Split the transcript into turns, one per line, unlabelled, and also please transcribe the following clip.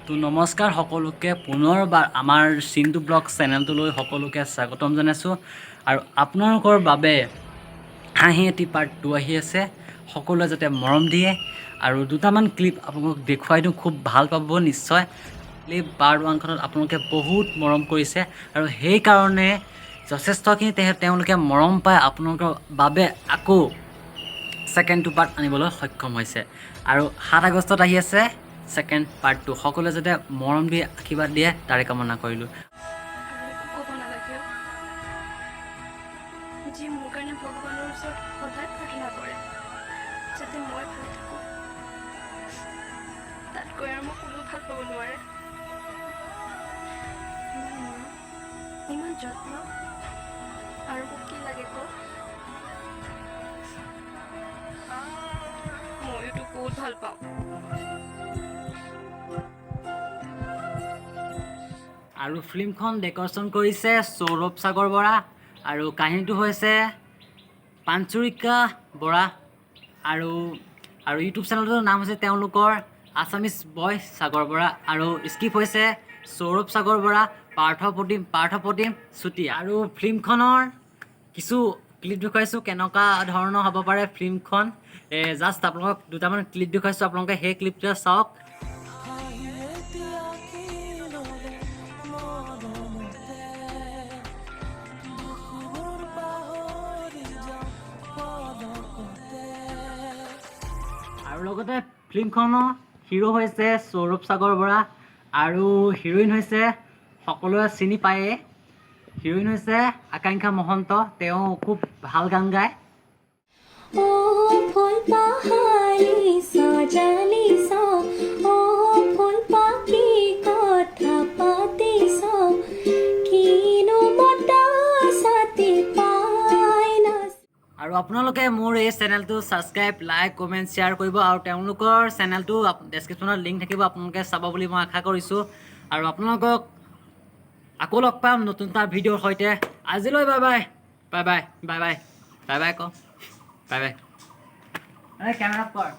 তো নমস্কাৰ সকলোকে পুনৰবাৰ আমাৰ চিন্তু ব্লগ চেনেলটোলৈ সকলোকে স্বাগতম জনাইছোঁ আৰু আপোনালোকৰ বাবে হাঁহি এটি পাৰ্ট 2 আহি আছে সকলোৱে যাতে মৰম দিয়ে আৰু দুটামান ক্লিপ আপোনালোকক দেখুৱাই দিওঁ খুব ভাল পাব নিশ্চয় ক্লিপ পাৰ্ট 1 খনত আপোনালোকে বহুত মৰম কৰিছে আৰু সেই কাৰণে যথেষ্টখিনি তেওঁলোকে মৰম পায় আপোনালোকৰ বাবে আকৌ সেকেন্ড টু পাৰ্ট আনিবলৈ সক্ষম হৈছে আৰু 7 আগষ্টত আহি আছে সেকেন্ড পাৰ্ট 2 সকলোৱে যাতে মৰম দিয়ে আশীৰ্বাদ দিয়ে তাৰে কামনা কৰিলো
जी মোৰ কাৰণে ভগৱানৰ ওচৰত সদায় প্ৰাৰ্থনা কৰে যাতে মই ভাল থাকোঁ তাতকৈ আৰু মোক কোনো ভাল পাব নোৱাৰে ইমান যত্ন আৰু মোক কি লাগে কওক মইতো বহুত ভাল পাওঁ
আৰু ফিল্মখন ডেকৰেশ্যন কৰিছে সৌৰভ সাগৰ বৰা আৰু কাহিনীটো হৈছে পাঞ্চুৰিকা বৰা আৰু ইউটিউব চেনেলটোৰ নাম হৈছে তেওঁলোকৰ আছামিজ বয় সাগৰ বৰা আৰু স্ক্ৰিপ্ট হৈছে সৌৰভ সাগৰ বৰা পাৰ্থপ্ৰতিম চুতীয়া আৰু ফিল্মখনৰ কিছু ক্লিপ দেখুৱাইছোঁ কেনেকুৱা ধৰণৰ হ'ব পাৰে ফিল্মখন জাষ্ট আপোনালোকক দুটামান ক্লিপ দেখুৱাইছোঁ আপোনালোকে সেই ক্লিপটোৱে চাওক আৰু লগতে ফিল্মখনৰ হিৰো হৈছে সৌৰভ সাগৰ বৰা আৰু হিৰোইন হৈছে সকলোৱে চিনি পায়ে হিৰোইন হৈছে আকাংক্ষা মহন্ত তেওঁ খুব ভাল গান গায় আৰু আপোনালোকে মোৰ এই চেনেলটো সাবস্ক্ৰাইব লাইক কমেণ্ট শ্বেয়াৰ কৰিব আৰু তেওঁলোকৰ চেনেলটো ডেছক্ৰিপশ্যনত লিংক থাকিব আপোনালোকে চাব বুলি মই আশা কৰিছোঁ আৰু আপোনালোকক আকৌ লগ পাম নতুন এটা ভিডিঅ'ৰ সৈতে আজিলৈ bye bye bye bye bye bye bye bye ক বাই বাই কেমেৰা কৰ